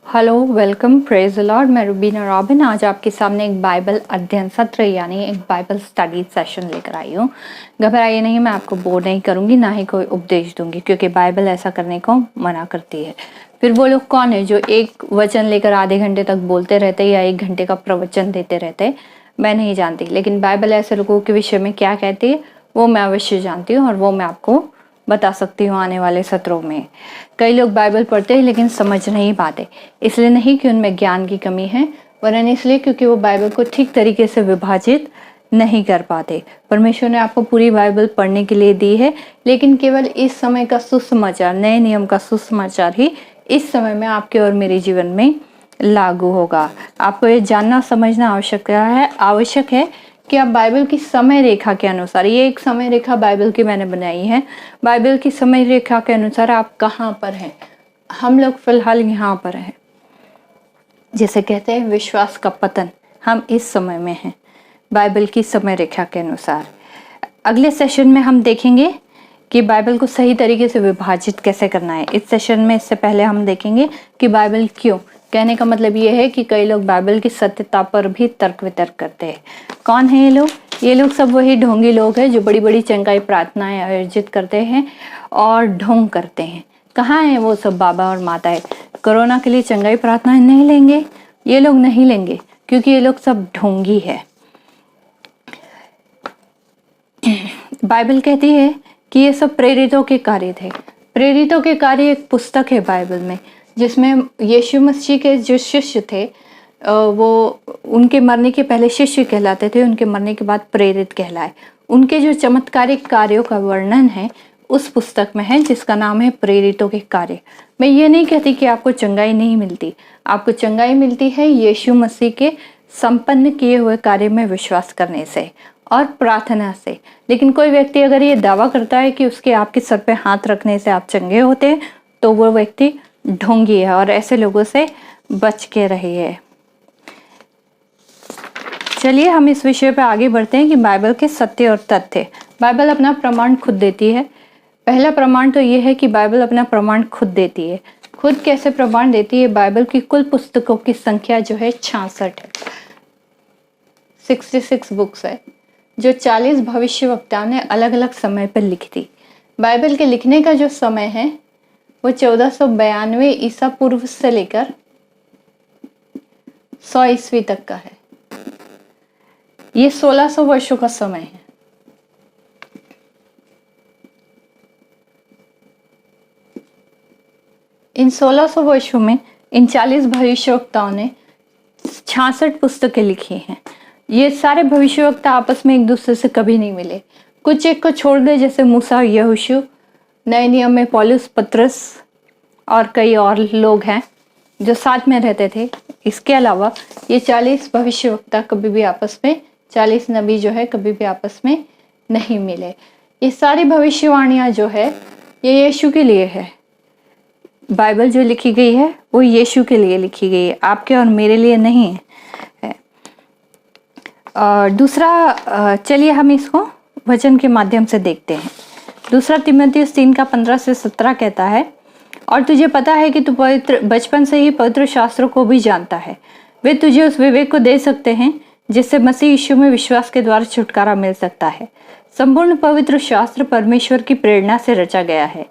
Hello, welcome, praise the Lord. मैं Rubina robin आज आपके सामने एक बाइबल अध्ययन सत्र यानी एक बाइबल स्टडी सेशन लेकर आई हूँ। घबराइए नहीं, मैं आपको बोर नहीं करूँगी, ना ही कोई उपदेश दूंगी, क्योंकि बाइबल ऐसा करने को मना करती है। फिर वो लोग कौन है जो एक वचन लेकर आधे घंटे तक बोलते रहते या 1 घंटे का प्रवचन देते रहते, मैं नहीं जानती। लेकिन बाइबल ऐसे लोगों के विषय में क्या कहती है वो मैं अवश्य जानती हूँ, और वो मैं आपको बता सकती हूँ आने वाले सत्रों में। कई लोग बाइबल पढ़ते हैं लेकिन समझ नहीं पाते, इसलिए नहीं कि उनमें ज्ञान की कमी है, वरन इसलिए क्योंकि वो बाइबल को ठीक तरीके से विभाजित नहीं कर पाते। परमेश्वर ने आपको पूरी बाइबल पढ़ने के लिए दी है, लेकिन केवल इस समय का सुसमाचार, नए नियम का सुसमाचार ही इस समय में आपके और मेरे जीवन में लागू होगा। आपको ये जानना समझना आवश्यक है कि आप बाइबल की समय रेखा के अनुसार, ये एक समय रेखा बाइबल की मैंने बनाई है, बाइबल की समय रेखा के अनुसार आप कहाँ पर हैं। हम लोग फिलहाल यहाँ पर हैं, जिसे कहते हैं विश्वास का पतन। हम इस समय में हैं बाइबल की समय रेखा के अनुसार। अगले सेशन में हम देखेंगे कि बाइबल को सही तरीके से विभाजित कैसे करना है। इस सेशन में इससे पहले हम देखेंगे कि बाइबल क्यों, कहने का मतलब ये है कि कई लोग बाइबल की सत्यता पर भी तर्क वितर्क करते हैं। कौन है ये लोग? ये लोग सब वही ढोंगी लोग हैं जो बड़ी बड़ी चंगाई प्रार्थनाएं आयोजित करते हैं और ढोंग करते हैं। कहाँ है वो सब बाबा और माताएं? कोरोना के लिए चंगाई प्रार्थनाएं नहीं लेंगे, ये लोग नहीं लेंगे, क्योंकि ये लोग सब ढोंगी है। बाइबल कहती है कि ये सब प्रेरितों के कार्य थे। प्रेरितों के कार्य एक पुस्तक है बाइबल में, जिसमें यीशु मसीह के जो शिष्य थे वो उनके मरने के पहले शिष्य कहलाते थे, उनके मरने के बाद प्रेरित कहलाए। उनके जो चमत्कारिक कार्यों का वर्णन है उस पुस्तक में है, जिसका नाम है प्रेरितों के कार्य। मैं ये नहीं कहती कि आपको चंगाई नहीं मिलती, आपको चंगाई मिलती है यीशु मसीह के संपन्न किए हुए कार्य में विश्वास करने से और प्रार्थना से। लेकिन कोई व्यक्ति अगर ये दावा करता है कि उसके आपके सर पे हाथ रखने से आप चंगे होते हैं, तो वो व्यक्ति ढोंगी है, और ऐसे लोगों से बच के रहिए। चलिए हम इस विषय पे आगे बढ़ते हैं कि बाइबल के सत्य और तथ्य। बाइबल अपना प्रमाण खुद देती है। पहला प्रमाण तो ये है कि बाइबल अपना प्रमाण खुद देती है। खुद कैसे प्रमाण देती है? बाइबल की कुल पुस्तकों की संख्या जो है 66 है, 66 बुक्स है, जो 40 भविष्यवक्ताओं ने अलग अलग समय पर लिखी थी। बाइबल के लिखने का जो समय है वो 1492 ईसा पूर्व से लेकर 100 ईस्वी तक का है। ये 1600 वर्षों का समय है। इन 1600 वर्षों में इन 40 भविष्यवक्ताओं ने 66 पुस्तकें लिखी हैं। ये सारे भविष्यवक्ता आपस में एक दूसरे से कभी नहीं मिले, कुछ एक को छोड़ दे, जैसे मूसा, यहोशू, नए नियम में पौलुस, पतरस और कई और लोग हैं जो साथ में रहते थे। इसके अलावा ये 40 भविष्यवक्ता कभी भी आपस में, 40 नबी जो है, कभी भी आपस में नहीं मिले। ये सारी भविष्यवाणियां जो है ये यीशु के लिए है। बाइबल जो लिखी गई है वो यीशु के लिए लिखी गई है, आपके और मेरे लिए नहीं है। और दूसरा, चलिए हम इसको वचन के माध्यम से देखते हैं। दूसरा तिमुथियुस 3:15-17 कहता है, और तुझे पता है कि तू पवित्र बचपन से ही पवित्र शास्त्रों को भी जानता है। वे तुझे उस विवेक को दे सकते हैं जिससे मसीह यीशु में विश्वास के द्वारा छुटकारा मिल सकता है। संपूर्ण पवित्र शास्त्र परमेश्वर की प्रेरणा से रचा गया है।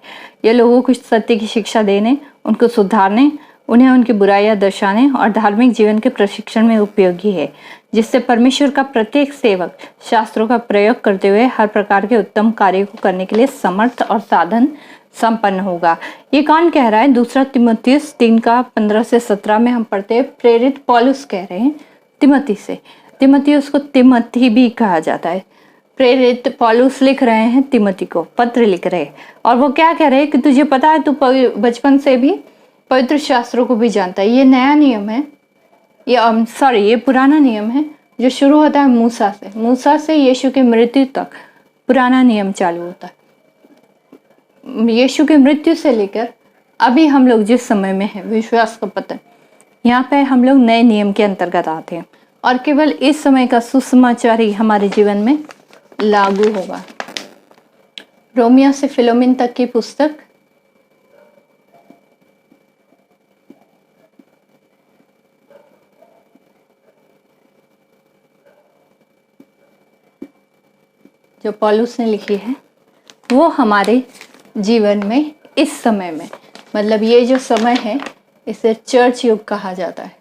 यह लोगों को सत्य की शिक्षा देने, उनको सुधारने, उन्हें उनकी बुराइयां दर्शाने और धार्मिक जीवन के प्रशिक्षण में उपयोगी है, जिससे परमेश्वर का प्रत्येक सेवक शास्त्रों का प्रयोग करते हुए हर प्रकार के उत्तम कार्य को करने के लिए समर्थ और साधन संपन्न होगा। ये कौन कह रहा है? दूसरा तिमुथियुस 3:15-17 में हम पढ़ते हैं, प्रेरित पौलुस कह रहे हैं तिमोथी से। तिमुथियुस को तिमोथी भी कहा जाता है। प्रेरित पौलुस लिख रहे हैं तिमोथी को, पत्र लिख रहे हैं, और वो क्या कह रहे हैं कि तुझे पता है, तू बचपन से भी पवित्र शास्त्रों को भी जानता है। ये नया नियम है, ये पुराना नियम है जो शुरू होता है मूसा से यीशु की मृत्यु तक पुराना नियम चालू होता है। यीशु की मृत्यु से लेकर अभी हम लोग जिस समय में हैं, विश्वास का पतन, यहाँ पे हम लोग नए नियम के अंतर्गत आते हैं, और केवल इस समय का सुसमाचार ही हमारे जीवन में लागू होगा। रोमियो से फिलोमिन तक की पुस्तक जो पॉलुस ने लिखी है वो हमारे जीवन में इस समय में, मतलब ये जो समय है इसे चर्च युग कहा जाता है,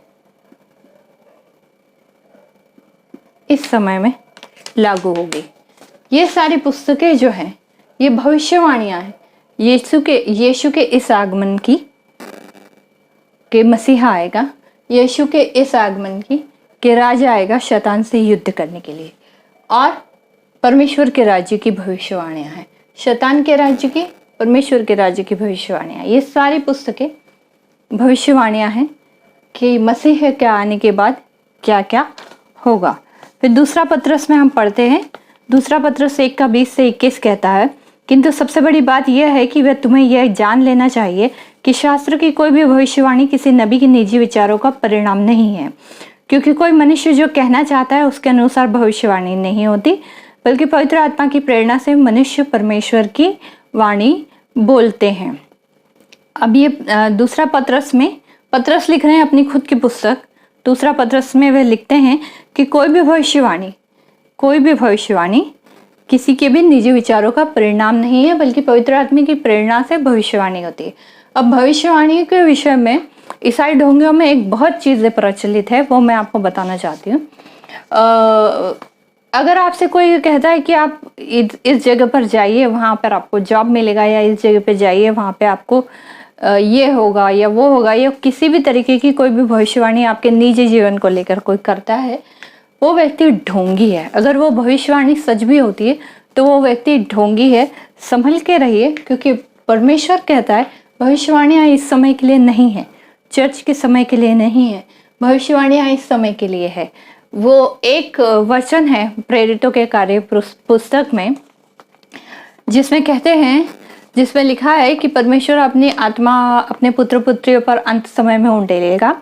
इस समय में लागू होगी। ये सारी पुस्तकें जो हैं ये भविष्यवाणियां हैं यीशु के इस आगमन की, कि मसीहा आएगा, यीशु के इस आगमन की, कि राजा आएगा शैतान से युद्ध करने के लिए, और परमेश्वर के राज्य की भविष्यवाणियां हैं। शैतान के राज्य की, परमेश्वर के राज्य की भविष्यवाणियां, ये सारी पुस्तकें भविष्यवाणियां हैं कि मसीह के आने के बाद क्या क्या होगा। फिर दूसरा पत्रस में हम पढ़ते हैं, दूसरा पत्रस 1:20 से 21 कहता है, किंतु सबसे बड़ी बात यह है कि वह तुम्हें यह जान लेना चाहिए कि शास्त्र की कोई भी भविष्यवाणी किसी नबी के निजी विचारों का परिणाम नहीं है, क्योंकि कोई मनुष्य जो कहना चाहता है उसके अनुसार भविष्यवाणी नहीं होती, बल्कि पवित्र आत्मा की प्रेरणा से मनुष्य परमेश्वर की वाणी बोलते हैं। अब ये दूसरा पत्रस लिख रहे हैं अपनी खुद की पुस्तक। दूसरा पत्रस में वे लिखते हैं कि कोई भी भविष्यवाणी किसी के भी निजी विचारों का परिणाम नहीं है, बल्कि पवित्र आत्मा की प्रेरणा से भविष्यवाणी होती है। अब भविष्यवाणी के विषय में ईसाई ढोंगियों में एक बहुत चीज़ें प्रचलित है, वो मैं आपको बताना चाहती हूँ। अगर आपसे कोई कहता है कि आप इस जगह पर जाइए, वहाँ पर आपको जॉब मिलेगा, या इस जगह पर जाइए वहाँ पे आपको ये होगा या वो होगा, या किसी भी तरीके की कोई भी भविष्यवाणी आपके निजी जीवन को लेकर कोई करता है, वो व्यक्ति ढोंगी है। अगर वो भविष्यवाणी सच भी होती है तो वो व्यक्ति ढोंगी है। संभल के रहिए, क्योंकि परमेश्वर कहता है भविष्यवाणियाँ इस समय के लिए नहीं है, चर्च के समय के लिए नहीं है, भविष्यवाणियाँ इस समय के लिए है। वो एक वचन है प्रेरितों के कार्य पुस्तक में, जिसमें कहते हैं, जिसमें लिखा है कि परमेश्वर अपनी आत्मा अपने पुत्र पुत्रियों पर अंत समय में उंडेलेगा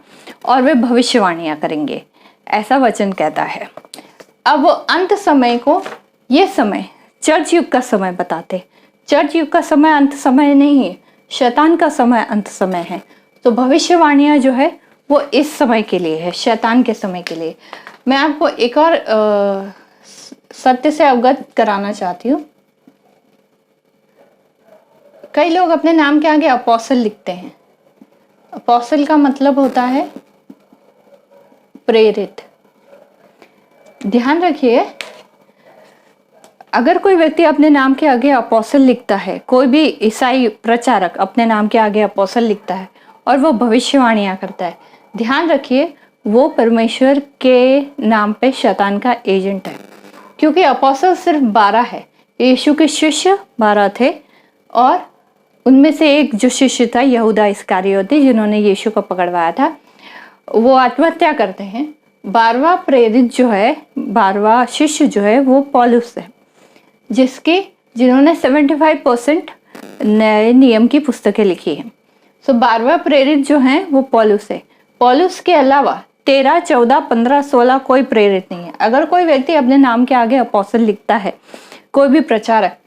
और वे भविष्यवाणियां करेंगे, ऐसा वचन कहता है। अब वो अंत समय को, ये समय चर्च युग का समय बताते। चर्च युग का समय अंत समय नहीं है, शैतान का समय अंत समय है। तो भविष्यवाणियां जो है वो इस समय के लिए है, शैतान के समय के लिए। मैं आपको एक और सत्य से अवगत कराना चाहती हूँ। कई लोग अपने नाम के आगे अपोस्टल लिखते हैं। अपोस्टल का मतलब होता है प्रेरित। ध्यान रखिए, अगर कोई व्यक्ति अपने नाम के आगे अपोस्टल लिखता है, कोई भी ईसाई प्रचारक अपने नाम के आगे अपोस्टल लिखता है और वो भविष्यवाणियां करता है, ध्यान रखिए वो परमेश्वर के नाम पे शैतान का एजेंट है। क्योंकि अपोस्टल सिर्फ 12 है, यीशु के शिष्य 12 थे, और उनमें से एक जो शिष्य था यहूदा इस्करियोती, जिन्होंने यीशु को पकड़वाया था, वो आत्महत्या करते हैं। 12वां प्रेरित जो है, 12वां शिष्य जो है वो पौलुस है, जिन्होंने 75% नए नियम की पुस्तकें लिखी हैं। सो 12वां प्रेरित जो है वो पौलुस है। पौलुस के अलावा 13, 14, 15, 16 कोई प्रेरित नहीं है। अगर कोई व्यक्ति अपने नाम के आगे अपोस्टल लिखता है, कोई भी प्रचारक,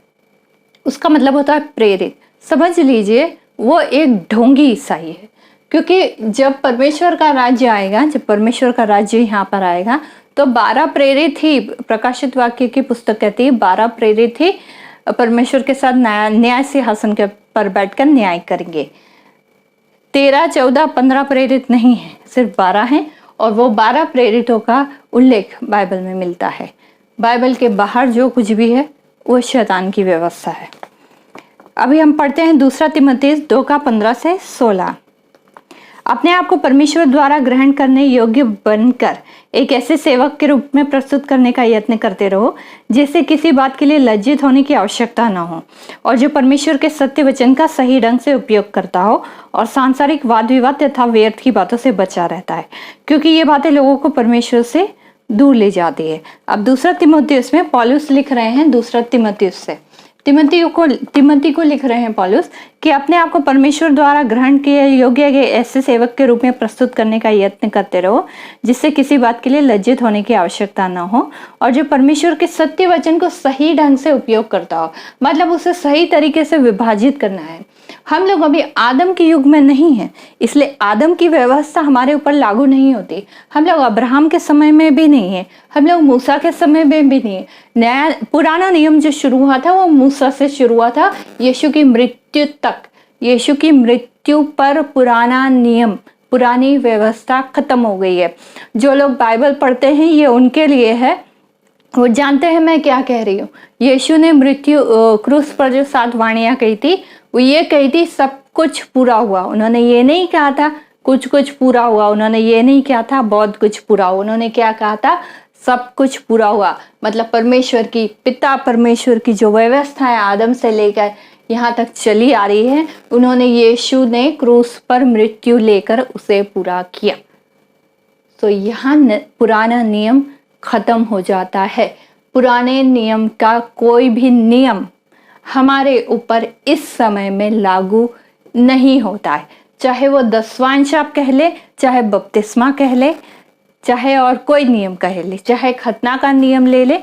उसका मतलब होता है प्रेरित। समझ लीजिए वो एक ढोंगी ईसाई है। क्योंकि जब परमेश्वर का राज्य आएगा, जब परमेश्वर का राज्य यहाँ पर आएगा, तो 12 प्रेरित ही, प्रकाशित वाक्य की पुस्तक कहती है 12 प्रेरित ही परमेश्वर के साथ न्याय सिंहासन के पर बैठकर न्याय करेंगे। 13, 14, 15 प्रेरित नहीं है, सिर्फ 12 हैं। और वो 12 प्रेरितों का उल्लेख बाइबल में मिलता है। बाइबल के बाहर जो कुछ भी है वो शैतान की व्यवस्था है। अभी हम पढ़ते हैं दूसरा तीमुथियुस 2:15 से 16। अपने आप को परमेश्वर द्वारा ग्रहण करने योग्य बनकर एक ऐसे सेवक के रूप में प्रस्तुत करने का यत्न करते रहो, जिससे किसी बात के लिए लज्जित होने की आवश्यकता न हो, और जो परमेश्वर के सत्य वचन का सही ढंग से उपयोग करता हो और सांसारिक वाद विवाद तथा व्यर्थ की बातों से बचा रहता है, क्योंकि ये बातें लोगों को परमेश्वर से दूर ले जाती है। अब दूसरा तीमुथियुस में पौलुस लिख रहे हैं, दूसरा तीमुथियुस से तिमोथी को लिख रहे हैं पौलुस कि अपने आप को परमेश्वर द्वारा ग्रहण किए योग्य ऐसे सेवक के रूप में प्रस्तुत करने का यत्न करते रहो, जिससे किसी बात के लिए लज्जित होने की आवश्यकता न हो, और जो परमेश्वर के सत्य वचन को सही ढंग से उपयोग करता हो, मतलब उसे सही तरीके से विभाजित करना है। हम लोग अभी आदम के युग में नहीं हैं, इसलिए आदम की व्यवस्था हमारे ऊपर लागू नहीं होती। हम लोग अब्राहम के समय में भी नहीं है, हम लोग मूसा के समय में भी नहीं है। नया पुराना नियम जो शुरू हुआ था वो मूसा से शुरू हुआ था यीशु की मृत्यु तक। यीशु की मृत्यु पर पुराना नियम, पुरानी व्यवस्था खत्म हो गई है। जो लोग बाइबल पढ़ते हैं ये उनके लिए है, वो जानते हैं मैं क्या कह रही हूँ। यीशु ने मृत्यु क्रूस पर जो 7 वाणियां कही थी वो ये कही थी सब कुछ पूरा हुआ। उन्होंने ये नहीं कहा था कुछ कुछ पूरा हुआ, उन्होंने ये नहीं कहा था बहुत कुछ पूरा हुआ, उन्होंने क्या कहा था सब कुछ पूरा हुआ। मतलब परमेश्वर की, पिता परमेश्वर की जो व्यवस्था है आदम से लेकर यहाँ तक चली आ रही है, उन्होंने यीशु ने क्रूस पर मृत्यु लेकर उसे पूरा किया। तो यहाँ पुराना नियम खत्म हो जाता है। पुराने नियम का कोई भी नियम हमारे ऊपर इस समय में लागू नहीं होता है। चाहे वो 10वां आप कह ले, चाहे बपतिस्मा कह ले, चाहे और कोई नियम कह ले, चाहे खतना का नियम ले ले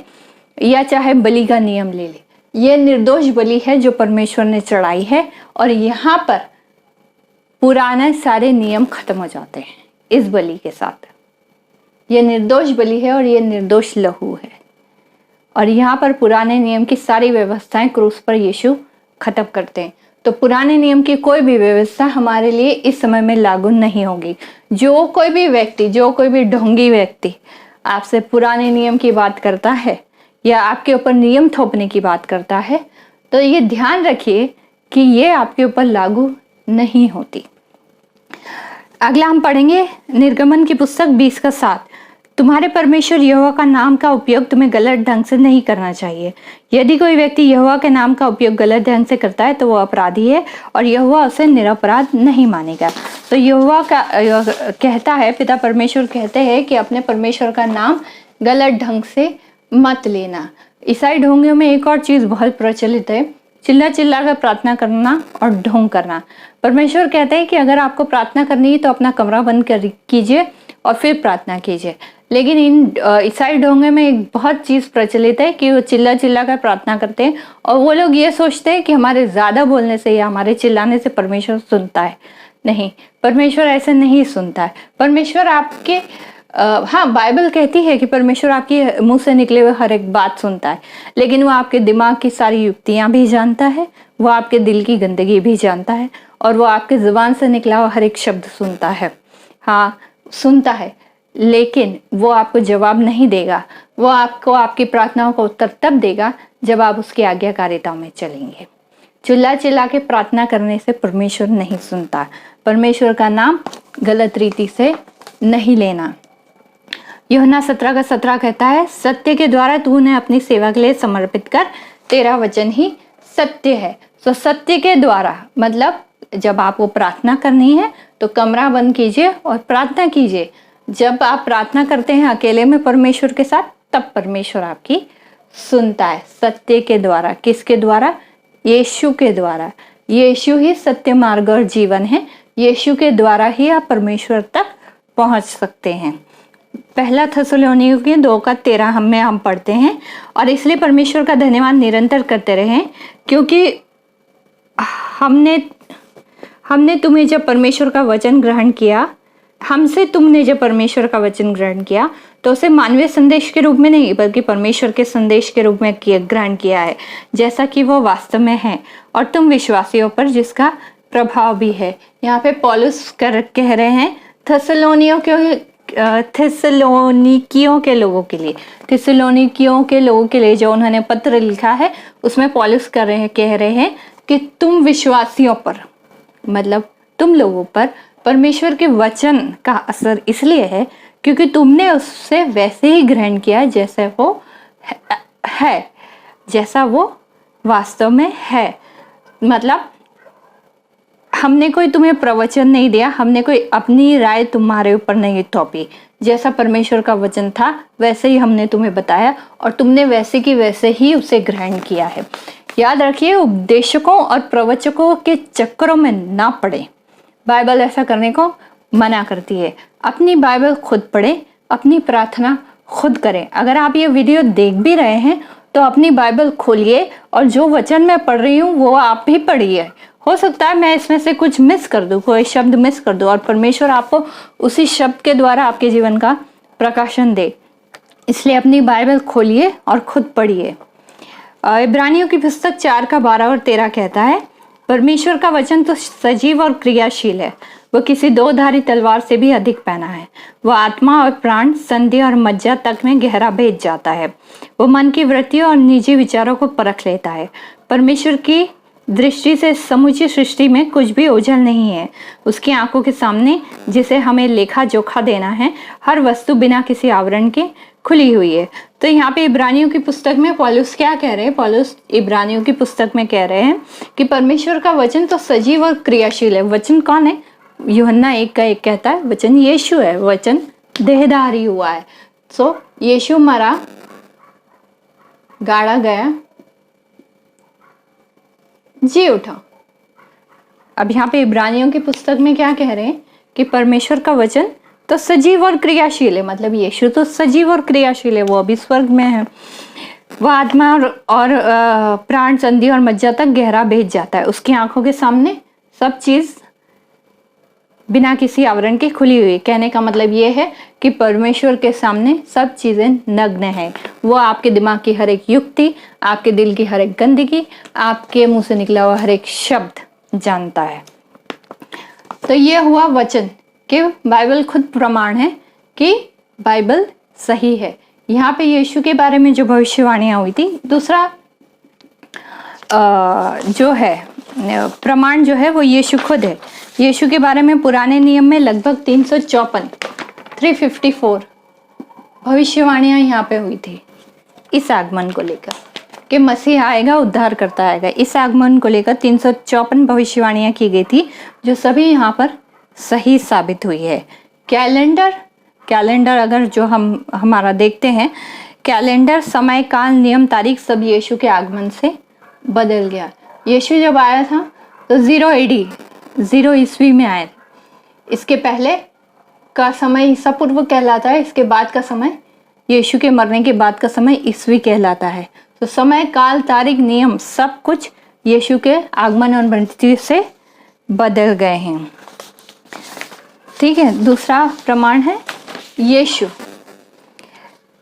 या चाहे बलि का नियम ले ले, ये निर्दोष बलि है जो परमेश्वर ने चढ़ाई है। और यहाँ पर पुराने सारे नियम खत्म हो जाते हैं इस बलि के साथ। ये निर्दोष बलि है और ये निर्दोष लहू है। और यहाँ पर पुराने नियम की सारी व्यवस्थाएं क्रूस पर यीशु खत्म करते हैं। तो पुराने नियम की कोई भी व्यवस्था हमारे लिए इस समय में लागू नहीं होगी। जो कोई भी व्यक्ति, जो कोई भी ढोंगी व्यक्ति आपसे पुराने नियम की बात करता है या आपके ऊपर नियम थोपने की बात करता है, तो ये ध्यान रखिए कि ये आपके ऊपर लागू नहीं होती। अगला हम पढ़ेंगे निर्गमन की पुस्तक 20:7। तुम्हारे परमेश्वर यहोवा का नाम का उपयोग तुम्हें गलत ढंग से नहीं करना चाहिए। यदि कोई व्यक्ति यहोवा के नाम का उपयोग गलत ढंग से करता है तो वो अपराधी है और यहोवा उसे निरपराध नहीं मानेगा। तो यहोवा का कहता है, पिता परमेश्वर कहते हैं कि अपने परमेश्वर का नाम गलत ढंग से मत लेना। ईसाई ढोंगियों में एक और चीज बहुत प्रचलित है, चिल्ला चिल्ला कर प्रार्थना करना और ढोंग करना। परमेश्वर कहते हैं कि अगर आपको प्रार्थना करनी है तो अपना कमरा बंद कीजिए और फिर प्रार्थना कीजिए। लेकिन इन ईसाई ढोंगे में एक बहुत चीज प्रचलित है कि वो चिल्ला चिल्ला कर प्रार्थना करते हैं और वो लोग ये सोचते हैं कि हमारे ज्यादा बोलने से या हमारे चिल्लाने से परमेश्वर सुनता है। नहीं, परमेश्वर ऐसे नहीं सुनता है। परमेश्वर आपके हाँ, बाइबल कहती है कि परमेश्वर आपके मुंह से निकले हुए हर एक बात सुनता है, लेकिन वो आपके दिमाग की सारी युक्तियां भी जानता है, वो आपके दिल की गंदगी भी जानता है और वो आपके जुबान से निकला हुआ हर एक शब्द सुनता है। हाँ, सुनता है, लेकिन वो आपको जवाब नहीं देगा। वो आपको आपकी प्रार्थनाओं का उत्तर तब देगा जब आप उसकी आज्ञाकारिता में चलेंगे। चिल्ला चिल्ला के प्रार्थना करने से परमेश्वर नहीं सुनता। परमेश्वर का नाम गलत रीति से नहीं लेना। यूहन्ना 17:17 कहता है, सत्य के द्वारा तू उन्हें अपनी सेवा के लिए समर्पित कर, तेरा वचन ही सत्य है। तो सत्य के द्वारा मतलब जब आपको प्रार्थना करनी है तो कमरा बंद कीजिए और प्रार्थना कीजिए। जब आप प्रार्थना करते हैं अकेले में परमेश्वर के साथ, तब परमेश्वर आपकी सुनता है। सत्य के द्वारा, किसके द्वारा? यीशु के द्वारा। यीशु ही सत्य, मार्ग और जीवन है। यीशु के द्वारा ही आप परमेश्वर तक पहुंच सकते हैं। पहला थिस्सलुनीकियों 2:13 हम पढ़ते हैं, और इसलिए परमेश्वर का धन्यवाद निरंतर करते रहें, क्योंकि हमने तुम्हें जब परमेश्वर का वचन ग्रहण किया, हमसे तुमने जब परमेश्वर का वचन ग्रहण किया तो उसे मानवीय संदेश के रूप में नहीं बल्कि परमेश्वर के संदेश के रूप में ग्रहण किया है, जैसा कि वो वास्तव में है, और तुम विश्वासियों पर जिसका प्रभाव भी है। यहाँ पे पौलुस कह रहे हैं थिस्सलुनीकियों के लोगों के लिए, थिस्सलुनीकियों के लोगों के लिए जो उन्होंने पत्र लिखा है, उसमें पौलुस कह रहे हैं कि तुम विश्वासियों पर, मतलब तुम लोगों पर परमेश्वर के वचन का असर इसलिए है क्योंकि तुमने उससे वैसे ही ग्रहण किया जैसे वो है, जैसा वो वास्तव में है। मतलब हमने कोई तुम्हें प्रवचन नहीं दिया, हमने कोई अपनी राय तुम्हारे ऊपर नहीं थोपी। जैसा परमेश्वर का वचन था वैसे ही हमने तुम्हें बताया और तुमने वैसे की वैसे ही उसे ग्रहण किया है। याद रखिए, उपदेशकों और प्रवचकों के चक्करों में ना पड़े। बाइबल ऐसा करने को मना करती है। अपनी बाइबल खुद पढ़ें, अपनी प्रार्थना खुद करें। अगर आप ये वीडियो देख भी रहे हैं तो अपनी बाइबल खोलिए और जो वचन मैं पढ़ रही हूँ वो आप भी पढ़िए हो सकता है मैं इसमें से कुछ मिस कर दूं, कोई शब्द मिस कर दूं, और परमेश्वर आपको उसी शब्द के द्वारा आपके जीवन का प्रकाशन दे। इसलिए अपनी बाइबल खोलिए और खुद पढ़िए। इब्रानियों की पुस्तक 4 का 12 और 13 कहता है, परमेश्वर का वचन तो सजीव और क्रियाशील है, वह किसी दो-धारी तलवार से भी अधिक पैना है। वह आत्मा और प्राण, संधि और मज्जा तक में गहरा भेद जाता है। वो मन की वृत्तियों और निजी विचारों को परख लेता है। परमेश्वर की दृष्टि से समूची सृष्टि में कुछ भी ओझल नहीं है। उसकी आंखों के सामने, जिसे हमें लेखा जोखा देना है, हर वस्तु बिना किसी आवरण के खुली हुई है। तो यहाँ पे इब्रानियों की पुस्तक में पौलुस क्या कह रहे हैं? पौलुस इब्रानियों की पुस्तक में कह रहे हैं कि परमेश्वर का वचन तो सजीव और क्रियाशील है। वचन कौन है? यूहन्ना 1:1 कहता है वचन यीशु है, वचन देहधारी हुआ है। सो यीशु मरा, गाड़ा गया, जी उठा। अब यहाँ पे इब्रानियों की पुस्तक में क्या कह रहे हैं कि परमेश्वर का वचन तो सजीव और क्रियाशील है, मतलब यीशु तो सजीव और क्रियाशील है, वो अभी स्वर्ग में है। वह आत्मा और प्राण, संधि और मज्जा तक गहरा भेद जाता है। उसकी आंखों के सामने सब चीज बिना किसी आवरण के खुली हुई। कहने का मतलब ये है कि परमेश्वर के सामने सब चीजें नग्न है। वो आपके दिमाग की हर एक युक्ति, आपके दिल की हर एक गंदगी, आपके मुंह से निकला हुआ हर एक शब्द जानता है। तो ये हुआ वचन कि बाइबल खुद प्रमाण है कि बाइबल सही है। यहाँ पे यीशु के बारे में जो भविष्यवाणियां हुई थी, दूसरा जो है प्रमाण जो है वो यीशु खुद है। यीशु के बारे में पुराने नियम में लगभग 354 भविष्यवाणियां यहाँ पे हुई थी इस आगमन को लेकर कि मसीह आएगा, उद्धार करता आएगा। इस आगमन को लेकर 354 भविष्यवाणियां की गई थी, जो सभी यहाँ पर सही साबित हुई है। कैलेंडर अगर जो हम हमारा देखते हैं, कैलेंडर, समय, काल, नियम, तारीख सब यीशु के आगमन से बदल गया। यीशु जब आया था तो 0 AD 0 ईस्वी में आए। इसके पहले का समय ईसा पूर्व कहलाता है, इसके बाद का समय, यीशु के मरने के बाद का समय ईस्वी कहलाता है। तो समय, काल, तारीख, नियम सब कुछ यीशु के आगमन और मृत्यु से बदल गए हैं। ठीक है। दूसरा प्रमाण है यीशु।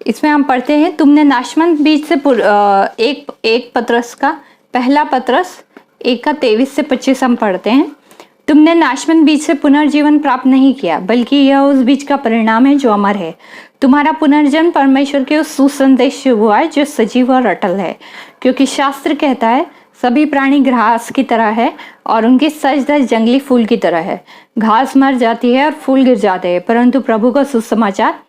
इसमें हम पढ़ते हैं, तुमने नाशवंत बीज से एक पत्रस का पहला पत्रस 1 का 23 से 25 हम पढ़ते हैं। तुमने नाशवंत बीज से पुनर्जीवन प्राप्त नहीं किया, बल्कि यह उस बीज का परिणाम है जो अमर है। तुम्हारा पुनर्जन्म परमेश्वर के उस सुसंदेश से हुआ है जो सजीव और अटल है। क्योंकि शास्त्र कहता है, सभी प्राणी घास की तरह है और उनकी सच धज जंगली फूल की तरह है। घास मर जाती है और फूल गिर जाते हैं, परंतु प्रभु का सुसमाचार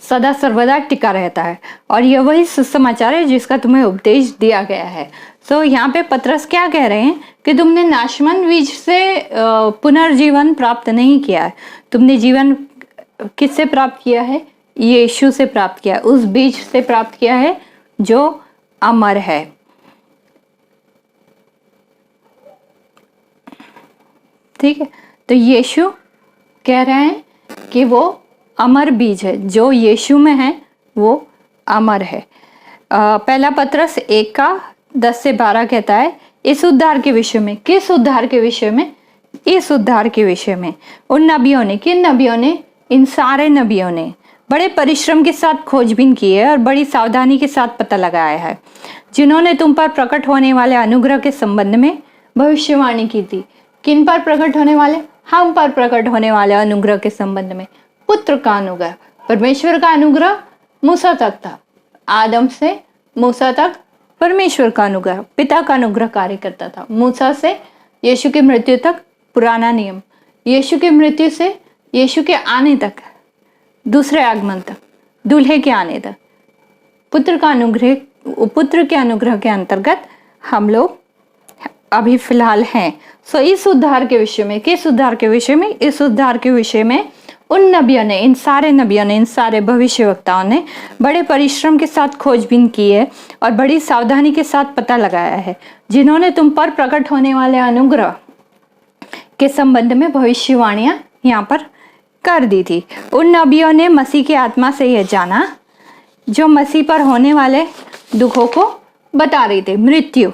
सदा सर्वदा टिका रहता है। और यह वही सुसमाचार है जिसका तुम्हें उपदेश दिया गया है। सो यहाँ पे पत्रस क्या कह रहे हैं कि तुमने नाशवंत बीज से पुनर्जीवन प्राप्त नहीं किया है। तुमने जीवन किससे प्राप्त किया है? यीशु से प्राप्त किया है, उस बीज से प्राप्त किया है जो अमर है। ठीक है। तो यीशु कह रहे हैं कि वो अमर बीज है, जो यीशु में है वो अमर है। पहला पत्रस 1 का 10 से 12 कहता है, इस उद्धार के विषय में। किस उद्धार के विषय में? इस उद्धार के विषय में उन नबियों ने, किन नबियों ने? इन सारे नबियों ने बड़े परिश्रम के साथ खोजबीन की है और बड़ी सावधानी के साथ पता लगाया है, जिन्होंने तुम पर प्रकट होने वाले अनुग्रह के संबंध में भविष्यवाणी की थी। किन पर प्रकट होने वाले? हम पर प्रकट होने वाले अनुग्रह के संबंध में। पुत्र का अनुग्रह, परमेश्वर का अनुग्रह मूसा तक था, आदम से मूसा तक परमेश्वर का अनुग्रह, पिता का अनुग्रह कार्य करता था। मूसा से यीशु की मृत्यु तक पुराना नियम, यीशु की मृत्यु से यीशु के आने तक, दूसरे आगमन तक, दूल्हे के आने तक पुत्र का अनुग्रह, पुत्र के अनुग्रह के अंतर्गत हम लोग अभी फिलहाल हैं। सो इस उद्धार के विषय में, किस उद्धार के विषय में? इस उद्धार के विषय में उन नबियों ने, इन सारे नबियों ने, इन सारे भविष्यवक्ताओं ने बड़े परिश्रम के साथ खोजबीन की है और बड़ी सावधानी के साथ पता लगाया है, जिन्होंने तुम पर प्रकट होने वाले अनुग्रह के संबंध में भविष्यवाणियां यहाँ पर कर दी थी। उन नबियों ने मसीह की आत्मा से यह जाना जो मसीह पर होने वाले दुखों को बता रही थी, मृत्यु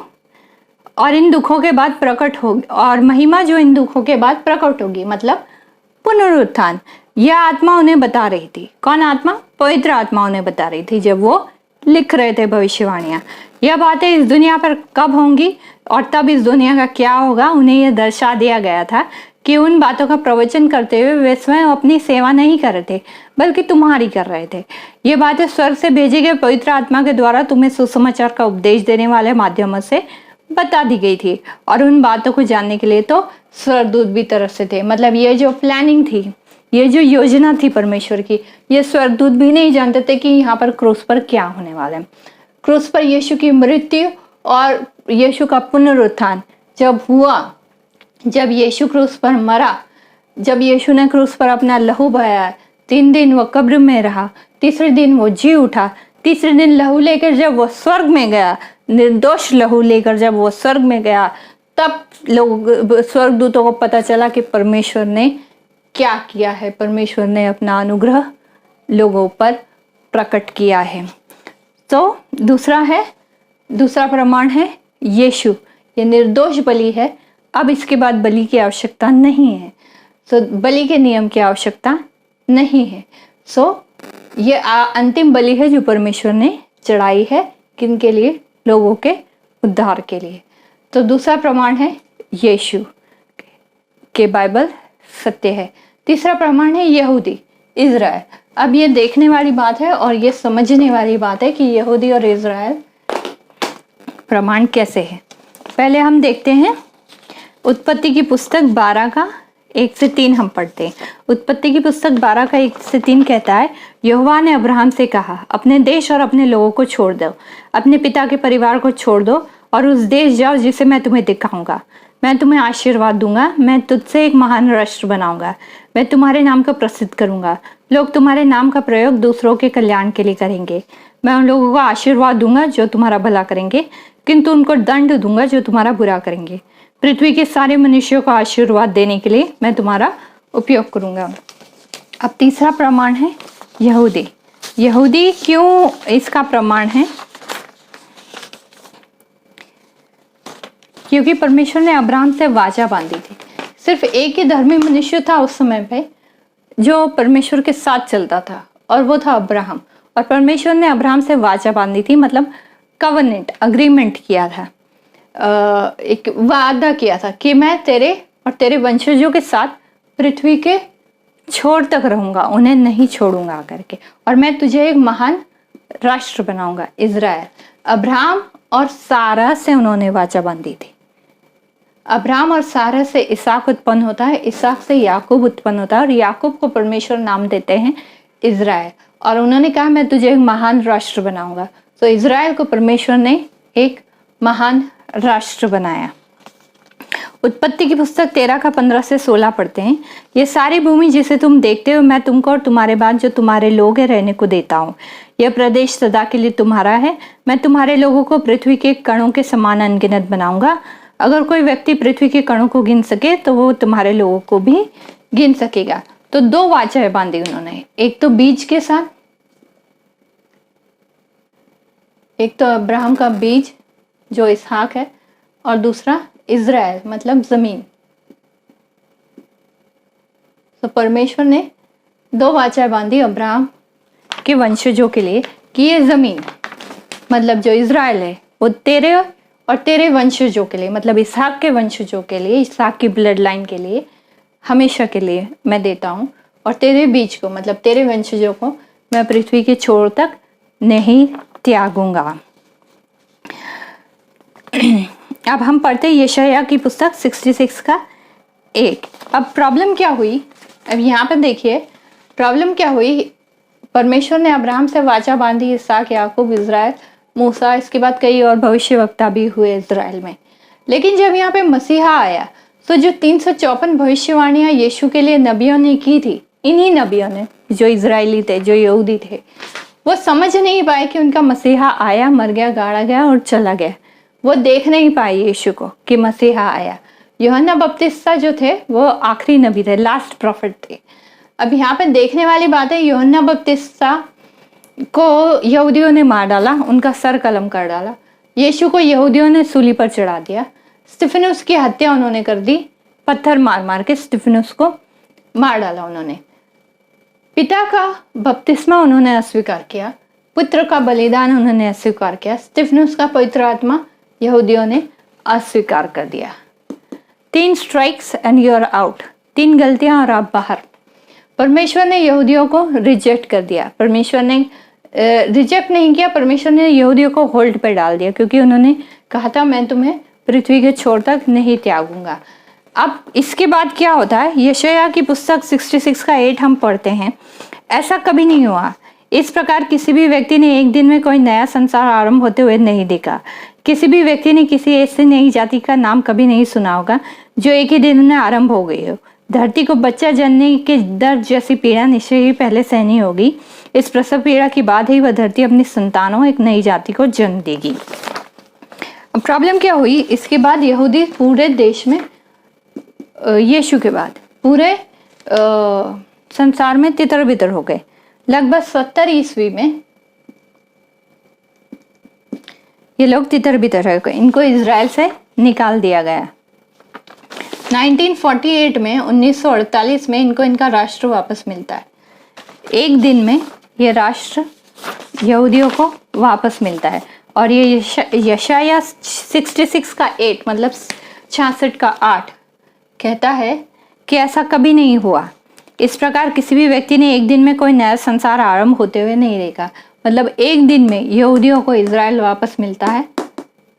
और इन दुखों के बाद प्रकट होगी, और महिमा जो इन दुखों के बाद प्रकट होगी, मतलब पुनरुत्थान। यह आत्मा उन्हें बता रही थी। कौन आत्मा? पवित्र आत्मा उन्हें बता रही थी जब वो लिख रहे थे भविष्यवाणियां। यह बातें इस दुनिया पर कब होंगी और तब इस दुनिया का क्या होगा, उन्हें यह दर्शा दिया गया था कि उन बातों का प्रवचन करते हुए वे स्वयं अपनी सेवा नहीं कर रहे थे, बल्कि तुम्हारी कर रहे थे। ये बातें स्वर्ग से भेजे गए पवित्र आत्मा के द्वारा तुम्हें सुसमाचार का उपदेश देने वाले माध्यमों से बता दी गई थी। और उन बातों को जानने के लिए तो स्वर्गदूत भी तरसते थे। मतलब ये जो प्लानिंग थी, ये जो योजना थी परमेश्वर की, ये स्वर्गदूत भी नहीं जानते थे कि यहाँ पर क्रूस पर क्या होने वाला है। क्रूस पर यीशु की मृत्यु और यीशु का पुनरुत्थान जब हुआ, जब यीशु क्रूस पर मरा, जब यीशु ने क्रूस पर अपना लहू बहाया, 3 दिन वो कब्र में रहा, तीसरे दिन वो जी उठा, तीसरे दिन लहू लेकर जब वो स्वर्ग में गया, निर्दोष लहू लेकर जब वो स्वर्ग में गया, तब लोग स्वर्गदूतों को पता चला कि परमेश्वर ने क्या किया है। परमेश्वर ने अपना अनुग्रह लोगों पर प्रकट किया है। तो दूसरा प्रमाण है यीशु, ये निर्दोष बलि है। अब इसके बाद बलि की आवश्यकता नहीं है। तो बलि के नियम की आवश्यकता नहीं है। ये अंतिम बलि है जो परमेश्वर ने चढ़ाई है, किनके लिए? लोगों के उद्धार के लिए। तो दूसरा प्रमाण है यीशु के बाइबल सत्य है। तीसरा प्रमाण है यहूदी, इज़राइल। अब ये देखने वाली बात है और ये समझने वाली बात है कि यहूदी और इज़राइल प्रमाण कैसे है। पहले हम देखते हैं उत्पत्ति की पुस्तक 12 का 1 से 3 हम पढ़ते हैं। उत्पत्ति की पुस्तक 12 का 1 से 3 कहता है, यहोवा ने अब्राहम से कहा, अपने देश और अपने लोगों को छोड़ दो, अपने पिता के परिवार को छोड़ दो और उस देश जाओ जिसे मैं तुम्हें दिखाऊंगा। मैं तुम्हें आशीर्वाद दूंगा, मैं तुझसे एक महान राष्ट्र बनाऊंगा, मैं तुम्हारे नाम को प्रसिद्ध करूंगा, लोग तुम्हारे नाम का प्रयोग दूसरों के कल्याण के लिए करेंगे। मैं उन लोगों को आशीर्वाद दूंगा जो तुम्हारा भला करेंगे, किंतु उनको दंड दूंगा जो तुम्हारा बुरा करेंगे। पृथ्वी के सारे मनुष्यों को आशीर्वाद देने के लिए मैं तुम्हारा उपयोग करूंगा। अब तीसरा प्रमाण है यहूदी। यहूदी क्यों इसका प्रमाण है? क्योंकि परमेश्वर ने अब्राहम से वाचा बांधी थी। सिर्फ एक ही धर्मी मनुष्य था उस समय पे जो परमेश्वर के साथ चलता था, और वो था अब्राहम। और परमेश्वर ने अब्राहम से वाचा बांधी थी, मतलब कवनेंट, अग्रीमेंट किया था, एक वादा किया था कि मैं तेरे और तेरे वंशजों के साथ पृथ्वी के छोर तक रहूंगा, उन्हें नहीं छोड़ूंगा करके, और मैं तुझे एक महान राष्ट्र बनाऊंगा, इज़राइल। अब्राहम और सारा से उन्होंने वाचा बांधी थी। अब्राहम और सारा से इसहाक उत्पन्न होता है, इसहाक से याकूब उत्पन्न होता है, और याकूब को परमेश्वर नाम देते हैं इज़राइल। और उन्होंने कहा मैं तुझे एक महान राष्ट्र बनाऊंगा। तो इज़राइल को परमेश्वर ने एक महान राष्ट्र बनाया। उत्पत्ति की पुस्तक 13 का 15 से 16 पढ़ते हैं। ये सारी भूमि जिसे तुम देखते हो मैं तुमको और तुम्हारे बाद जो तुम्हारे लोग हैं रहने को देता हूँ। यह प्रदेश सदा के लिए तुम्हारा है। मैं तुम्हारे लोगों को पृथ्वी के कणों के समान अनगिनत बनाऊंगा। अगर कोई व्यक्ति पृथ्वी के कणों को गिन सके तो वो तुम्हारे लोगों को भी गिन सकेगा। तो 2 वाचाएं बांधी उन्होंने, एक तो बीज के साथ, एक तो अब्राहम का बीज जो इसहाक है, और दूसरा इज़राइल मतलब जमीन। तो परमेश्वर ने 2 वाचाएं बांधी अब्राहम के वंशजों के लिए कि ये जमीन मतलब जो इज़राइल है वो तेरे और तेरे वंशजों के लिए, मतलब इसहाक के वंशजों के लिए, इसहाक की ब्लड लाइन के लिए हमेशा के लिए मैं देता हूँ, और तेरे बीज को मतलब तेरे वंशजों को मैं पृथ्वी के छोर तक नहीं त्यागूंगा। अब हम पढ़ते हैं यशायाह की पुस्तक 66 का 1। अब प्रॉब्लम क्या हुई? अब यहाँ पे देखिए प्रॉब्लम क्या हुई। परमेश्वर ने अब्राहम से वाचा बांधी, इसहाक, याकूब, इज़राइल, मूसा, इसके बाद कई और भविष्यवक्ता भी हुए इज़राइल में। लेकिन जब यहाँ पे मसीहा आया तो जो 354 भविष्यवाणियां यीशु के लिए नबियों ने की थी, इन्हीं नबियों ने जो इजरायली थे, जो यहूदी थे, वो समझ नहीं पाए कि उनका मसीहा आया, मर गया, गाड़ा गया और चला गया। वो देख नहीं पाए यीशु को कि मसीहा आया। यूहन्ना बपतिस्ता जो थे वो आखिरी नबी थे, लास्ट प्रॉफिट थे। अब यहाँ पे देखने वाली बात है, यूहन्ना बपतिस्ता को यहूदियों ने मार डाला, उनका सर कलम कर डाला। यीशु को यहूदियों ने सूली पर चढ़ा दिया। स्टिफेनुस की हत्या उन्होंने कर दी, पत्थर मार मार के स्टिफेनुस को मार डाला उन्होंने। पिता का बपतिस्मा उन्होंने अस्वीकार किया, पुत्र का बलिदान उन्होंने अस्वीकार किया, स्टिफेनुस का पवित्र आत्मा यहूदियों ने अस्वीकार कर दिया। 3 strikes and you are out, 3 गलतियां और आप बाहर। परमेश्वर ने यहूदियों को रिजेक्ट कर दिया। परमेश्वर ने रिजेक्ट नहीं किया, परमेश्वर ने यहूदियों को होल्ड पे डाल दिया, क्योंकि उन्होंने कहा था मैं तुम्हें पृथ्वी के छोर तक नहीं त्यागूंगा। अब इसके बाद क्या होता है, यशायाह की पुस्तक 66 का 8 हम पढ़ते हैं। ऐसा कभी नहीं हुआ, इस प्रकार किसी भी व्यक्ति ने एक दिन में कोई नया संसार आरंभ होते हुए नहीं देखा। किसी भी व्यक्ति ने किसी ऐसी नई जाति का नाम कभी नहीं सुना होगा जो एक ही दिन में आरंभ हो गई हो। धरती को बच्चा जनने के दर्द जैसी पीड़ा निश्चय ही पहले सहनी होगी। इस प्रसव पीड़ा के बाद ही वह धरती अपनी संतानों एक नई जाति को जन्म देगी। अब प्रॉब्लम क्या हुई, इसके बाद यहूदी पूरे देश में यीशु के बाद पूरे संसार में तितर बितर हो गए। लगभग 70 ईस्वी में ये लोग तितर बितर हो गए, इनको इजराइल से निकाल दिया गया। 1948 में 1948 में इनको इनका राष्ट्र वापस मिलता है। एक दिन में ये राष्ट्र यहूदियों को वापस मिलता है। और ये यशायाह 66 का 8 मतलब 66 का 8 कहता है कि ऐसा कभी नहीं हुआ। इस प्रकार किसी भी व्यक्ति ने एक दिन में कोई नया संसार आरंभ होते हुए नहीं देखा। मतलब एक दिन में यहूदियों को इजराइल वापस मिलता है,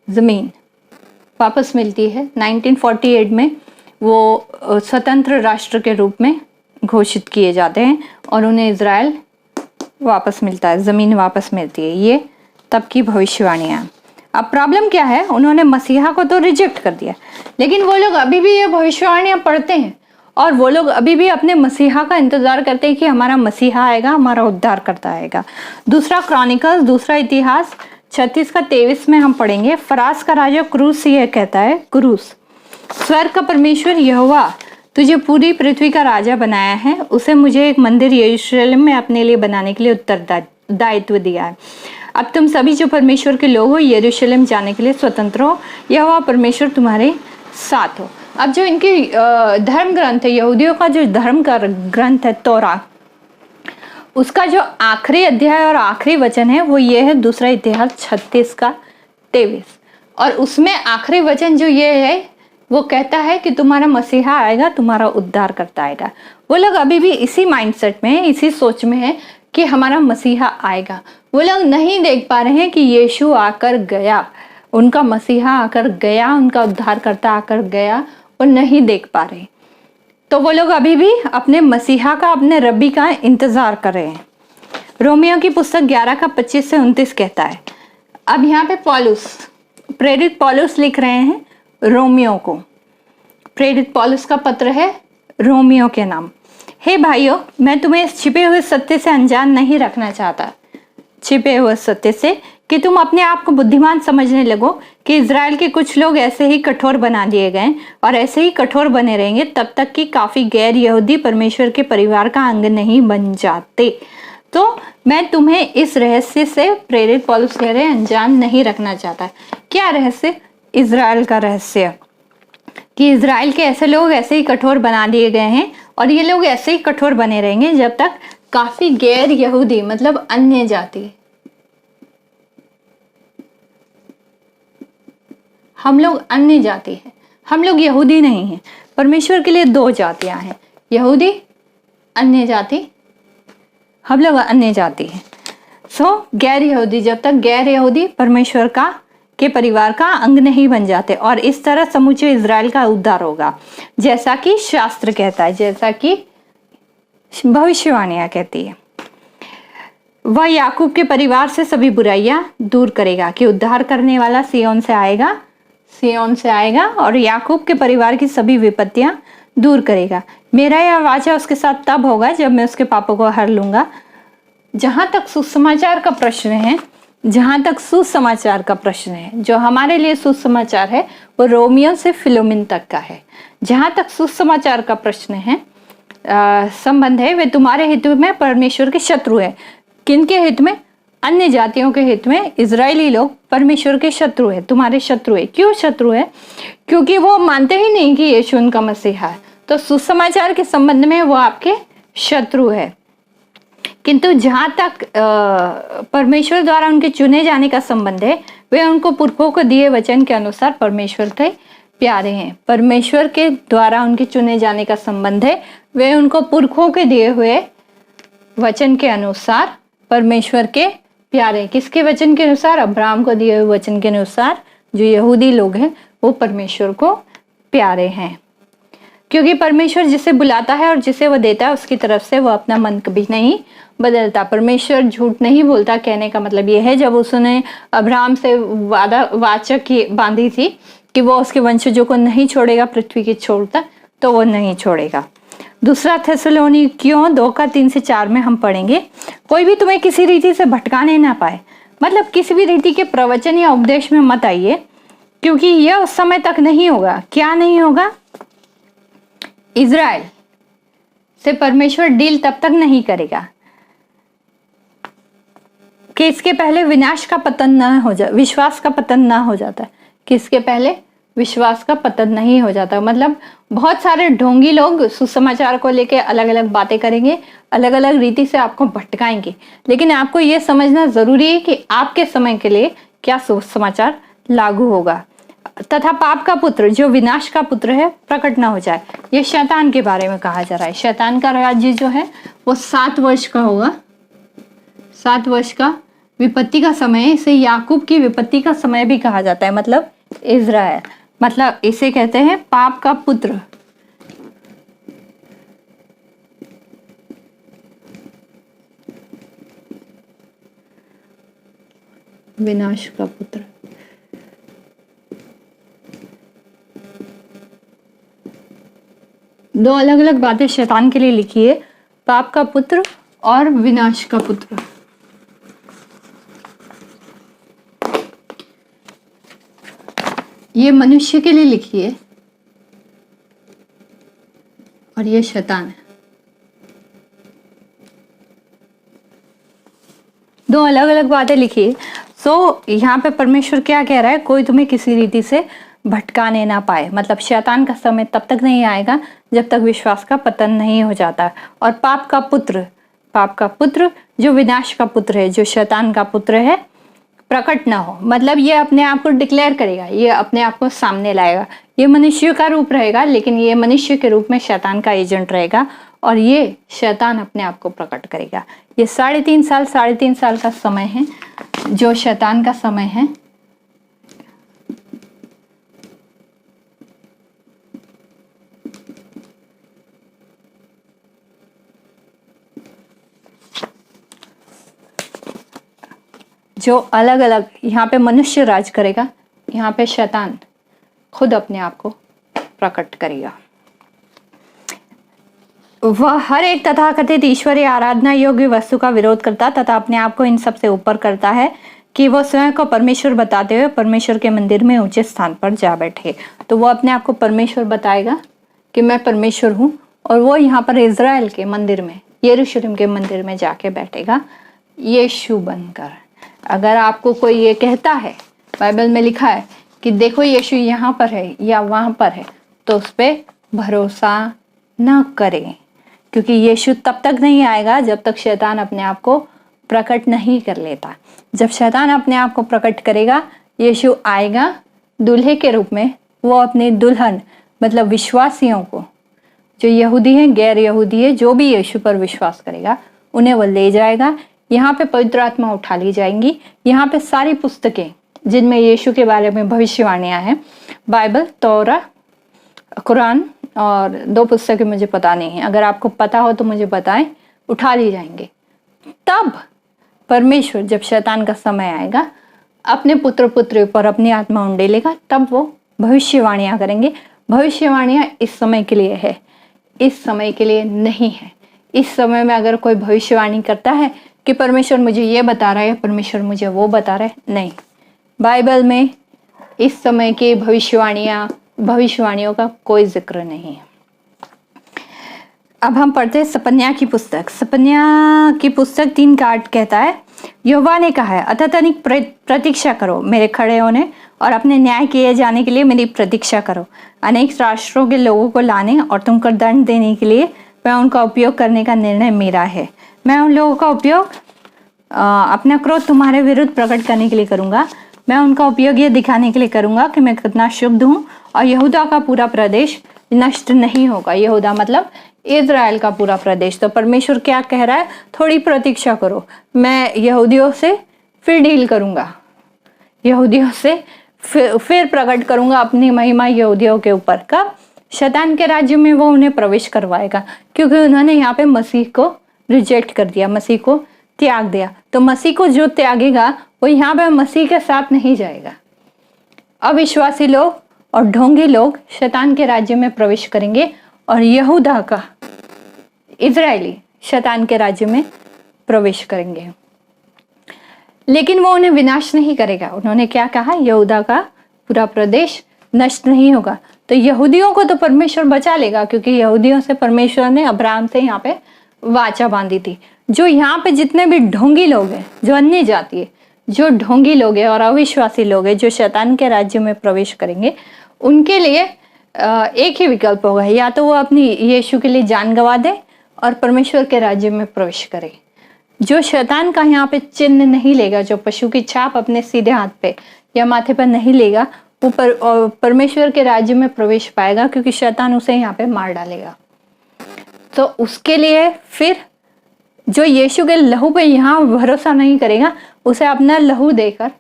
जमीन वापस मिलती है। 1948 में वो स्वतंत्र राष्ट्र के रूप में घोषित किए जाते हैं और उन्हें इजराइल वापस मिलता है, जमीन वापस मिलती है। ये तब की भविष्यवाणियां। अब प्रॉब्लम क्या है, उन्होंने मसीहा को तो रिजेक्ट कर दिया, लेकिन वो लोग अभी भी ये भविष्यवाणियां पढ़ते हैं और वो लोग अभी भी अपने मसीहा का इंतजार करते हैं कि हमारा मसीहा आएगा, हमारा उद्धार करता आएगा। दूसरा क्रॉनिकल्स, दूसरा इतिहास 36 का 23 में हम पढ़ेंगे। फरास का राजा क्रूस ये कहता है, क्रूस स्वर्ग का परमेश्वर यहोवा तुझे पूरी पृथ्वी का राजा बनाया है, उसे मुझे एक मंदिर यरूशलेम में अपने लिए बनाने के लिए उत्तरदायित्व दिया है। अब तुम सभी जो परमेश्वर के लोग हो यरूशलेम जाने के लिए स्वतंत्र हो, यहोवा परमेश्वर तुम्हारे साथ हो। अब जो इनकी धर्म ग्रंथ है, यहूदियों का जो धर्म का ग्रंथ है तोरा, उसका जो आखिरी अध्याय और आखिरी वचन है वो ये है, दूसरा इतिहास 36 का 23। और उसमें आखिरी वचन जो ये है वो कहता है कि तुम्हारा मसीहा आएगा, तुम्हारा उद्धार करता आएगा। वो लोग अभी भी इसी माइंडसेट में, इसी सोच में है कि हमारा मसीहा आएगा। वो लोग नहीं देख पा रहे हैं कि यीशु आकर गया, उनका मसीहा आकर गया, उनका उद्धार करता आकर गया, वो नहीं देख पा रहे। तो वो लोग अभी भी अपने मसीहा का, अपने रब्बी का इंतजार कर रहे हैं। रोमियो की पुस्तक 11 का 25 से 29 कहता है। अब यहाँ पे पौलुस, प्रेरित पौलुस लिख रहे हैं रोमियो को। प्रेरित पौलुस का पत्र है रोमियो के नाम। हे भाइयों, मैं तुम्हें इस छिपे हुए सत्य से अनजान नहीं रखना चाहता, छिपे हुए सत्य से, कि तुम अपने आप को बुद्धिमान समझने लगो कि इजराइल के कुछ लोग ऐसे ही कठोर बना दिए गए और ऐसे ही कठोर बने रहेंगे तब तक कि काफी गैर यहूदी परमेश्वर के परिवार का अंग नहीं बन जाते। तो मैं तुम्हें इस रहस्य से, प्रेरित पौलुस कह रहे हैं, अनजान नहीं रखना चाहता। क्या रहस्य? इजराइल का रहस्य, कि इजराइल के ऐसे लोग ऐसे ही कठोर बना दिए गए हैं और ये लोग ऐसे ही कठोर बने रहेंगे जब तक काफी गैर यहूदी मतलब अन्य जाति, हम लोग अन्य जाति हैं, हम लोग यहूदी नहीं हैं। परमेश्वर के लिए 2 जातियां हैं, यहूदी, अन्य जाति। हम लोग अन्य जाति हैं। गैर यहूदी, जब तक गैर यहूदी परमेश्वर का के परिवार का अंग नहीं बन जाते, और इस तरह समूचे इजराइल का उद्धार होगा, जैसा कि शास्त्र कहता है, जैसा कि भविष्यवाणियां कहती है। वह याकूब के परिवार से सभी बुराइयां दूर करेगा, कि उद्धार करने वाला सियोन से आएगा, सियोन से आएगा और याकूब के परिवार की सभी विपत्तियां दूर करेगा। मेरा यह वाचा उसके साथ तब होगा जब मैं उसके पापों को हर लूंगा। जहां तक सुसमाचार का प्रश्न है, जहां तक सुसमाचार का प्रश्न है, जो हमारे लिए सुसमाचार है वो रोमियो से फिलोमिन तक का है। जहां तक सुसमाचार का प्रश्न है, संबंध है, वे तुम्हारे हित में परमेश्वर के शत्रु है। किनके हित में? अन्य जातियों के हित में इजरायली लोग परमेश्वर के शत्रु है, तुम्हारे शत्रु है। क्यों शत्रु है? क्योंकि वो मानते ही नहीं कि यीशु उनका मसीहा है, तो सुसमाचार के संबंध में वो आपके शत्रु है। किंतु जहां तक परमेश्वर द्वारा उनके चुने जाने का संबंध है, वे उनको पुरखों को दिए वचन के अनुसार परमेश्वर के प्यारे हैं। परमेश्वर के द्वारा उनके चुने जाने का संबंध है, वे उनको पुरखों के दिए हुए वचन के अनुसार परमेश्वर के प्यारे। किसके वचन के अनुसार? अब्राहम को दिए हुए वचन के अनुसार जो यहूदी लोग हैं वो परमेश्वर को प्यारे हैं। क्योंकि परमेश्वर जिसे बुलाता है और जिसे वो देता है उसकी तरफ से वो अपना मन कभी नहीं बदलता। परमेश्वर झूठ नहीं बोलता। कहने का मतलब ये है, जब उसने अब्राहम से वाचक बांधी थी कि वो उसके वंशजों को नहीं छोड़ेगा पृथ्वी की छोर तक, तो वो नहीं छोड़ेगा। दूसरा थिस्सलुनीकियों 2:3-4 में हम पढ़ेंगे, कोई भी तुम्हें किसी रीति से भटकाने ना पाए। मतलब किसी भी रीति के प्रवचन या उपदेश में मत आइए, क्योंकि यह उस समय तक नहीं होगा। क्या नहीं होगा? इज़राइल से परमेश्वर डील तब तक नहीं करेगा कि इसके पहले विनाश का पतन ना हो जाए, विश्वास का पतन ना हो जाता है। कि इसके पहले विश्वास का पतन नहीं हो जाता। मतलब बहुत सारे ढोंगी लोग सुसमाचार को लेके अलग अलग बातें करेंगे, अलग अलग रीति से आपको भटकाएंगे, लेकिन आपको ये समझना जरूरी है कि आपके समय के लिए क्या सुसमाचार लागू होगा। तथा पाप का पुत्र जो विनाश का पुत्र है प्रकट ना हो जाए। ये शैतान के बारे में कहा जा रहा है। शैतान का राज्य जो है वो 7 वर्ष का होगा। 7 वर्ष का विपत्ति का समय है। इसे याकूब की विपत्ति का समय भी कहा जाता है। मतलब इज़राइल, मतलब इसे कहते हैं पाप का पुत्र। विनाश का पुत्र। दो अलग अलग बातें शैतान के लिए लिखी है, पाप का पुत्र और विनाश का पुत्र। ये मनुष्य के लिए लिखी है और ये शैतान है। दो अलग अलग बातें लिखी है। सो यहाँ पे परमेश्वर क्या कह रहा है? कोई तुम्हें किसी रीति से भटकाने ना पाए। मतलब शैतान का समय तब तक नहीं आएगा जब तक विश्वास का पतन नहीं हो जाता। और पाप का पुत्र जो विनाश का पुत्र है, जो शैतान का पुत्र है, प्रकट ना हो। मतलब ये अपने आप को डिक्लेयर करेगा, ये अपने आप को सामने लाएगा। ये मनुष्य का रूप रहेगा, लेकिन ये मनुष्य के रूप में शैतान का एजेंट रहेगा और ये शैतान अपने आप को प्रकट करेगा। ये 3.5 साल का समय है जो शैतान का समय है। जो अलग अलग, यहाँ पे मनुष्य राज करेगा, यहाँ पे शैतान खुद अपने आप को प्रकट करेगा। वह हर एक तथाकथित ईश्वरीय आराधना योग्य वस्तु का विरोध करता तथा अपने आप को इन सब से ऊपर करता है कि वो स्वयं को परमेश्वर बताते हुए परमेश्वर के मंदिर में ऊंचे स्थान पर जा बैठे। तो वो अपने आप को परमेश्वर बताएगा कि मैं परमेश्वर हूँ, और वो यहाँ पर इज़राइल के मंदिर में, यरूशलेम के मंदिर में जाके बैठेगा यीशु बनकर। अगर आपको कोई ये कहता है, बाइबल में लिखा है कि देखो यीशु यहाँ पर है या वहाँ पर है, तो उस पर भरोसा न करें, क्योंकि यीशु तब तक नहीं आएगा जब तक शैतान अपने आप को प्रकट नहीं कर लेता। जब शैतान अपने आप को प्रकट करेगा, यीशु आएगा दूल्हे के रूप में। वो अपने दुल्हन मतलब विश्वासियों को, जो यहूदी हैं, गैर यहूदी है, जो भी यीशु पर विश्वास करेगा, उन्हें वो ले जाएगा। यहाँ पे पवित्र आत्मा उठा ली जाएंगी। यहाँ पे सारी पुस्तकें जिनमें यीशु के बारे में भविष्यवाणियां हैं, बाइबल, तौरा, कुरान और 2 पुस्तकें मुझे पता नहीं है, अगर आपको पता हो तो मुझे बताएं, उठा ली जाएंगे। तब परमेश्वर जब शैतान का समय आएगा, अपने पुत्र पुत्री पर अपनी आत्मा उंडेलेगा, तब वो भविष्यवाणियां करेंगे। भविष्यवाणियां इस समय के लिए है, इस समय के लिए नहीं है। इस समय में अगर कोई भविष्यवाणी करता है कि परमेश्वर मुझे ये बता रहा है, परमेश्वर मुझे वो बता रहा है, नहीं। बाइबल में इस समय की भविष्यवाणियों का कोई जिक्र नहीं है। अब हम पढ़ते हैं सपन्या की पुस्तक। सपन्या की पुस्तक 3:8 कहता है, यहोवा ने कहा है, अतः तनिक प्रतीक्षा करो मेरे खड़े होने और अपने न्याय किए जाने के लिए मेरी प्रतीक्षा करो। अनेक राष्ट्रों के लोगों को लाने और तुमको दंड देने के लिए मैं उनका उपयोग करने का निर्णय मेरा है। मैं उन लोगों का उपयोग अपना क्रोध तुम्हारे विरुद्ध प्रकट करने के लिए करूंगा। मैं उनका उपयोग ये दिखाने के लिए करूंगा कि मैं कितना शुद्ध हूँ और यहूदा का पूरा प्रदेश नष्ट नहीं होगा। यहूदा मतलब इज़राइल का पूरा प्रदेश। तो परमेश्वर क्या कह रहा है, थोड़ी प्रतीक्षा करो, मैं यहूदियों से फिर डील करूंगा, यहूदियों से फिर प्रकट करूंगा अपनी महिमा यहूदियों के ऊपर। कब? शैतान के राज्य में वो उन्हें प्रवेश करवाएगा, क्योंकि उन्होंने यहाँ पे मसीह को रिजेक्ट कर दिया, मसीह को त्याग दिया। तो मसीह को जो त्यागेगा वो यहाँ पे मसीह के साथ नहीं जाएगा। अविश्वासी लोग और ढोंगी लोग शैतान के राज्य में प्रवेश करेंगे और यहूदा का इजरायली शैतान के राज्य में प्रवेश करेंगे। लेकिन वो उन्हें विनाश नहीं करेगा। उन्होंने क्या कहा, यहूदा का पूरा प्रदेश नष्ट नहीं होगा। तो यहूदियों को तो परमेश्वर बचा लेगा, क्योंकि यहूदियों से परमेश्वर ने अब्राहम से यहाँ पे वाचा बांधी थी। जो यहाँ पे जितने भी ढोंगी लोग हैं, जो अन्य जाति है, जो ढोंगी लोग हैं और अविश्वासी लोग हैं, जो शैतान के राज्य में प्रवेश करेंगे, उनके लिए एक ही विकल्प होगा, या तो वो अपनी यीशु के लिए जान गंवा दे और परमेश्वर के राज्य में प्रवेश करे। जो शैतान का यहाँ पे चिन्ह नहीं लेगा, जो पशु की छाप अपने सीधे हाथ पे या माथे पर नहीं लेगा, वो परमेश्वर के राज्य में प्रवेश पाएगा, क्योंकि शैतान उसे यहाँ पे मार डालेगा। तो उसके लिए फिर जो यीशु के लहू पे यहाँ भरोसा नहीं करेगा, उसे अपना लहू देकर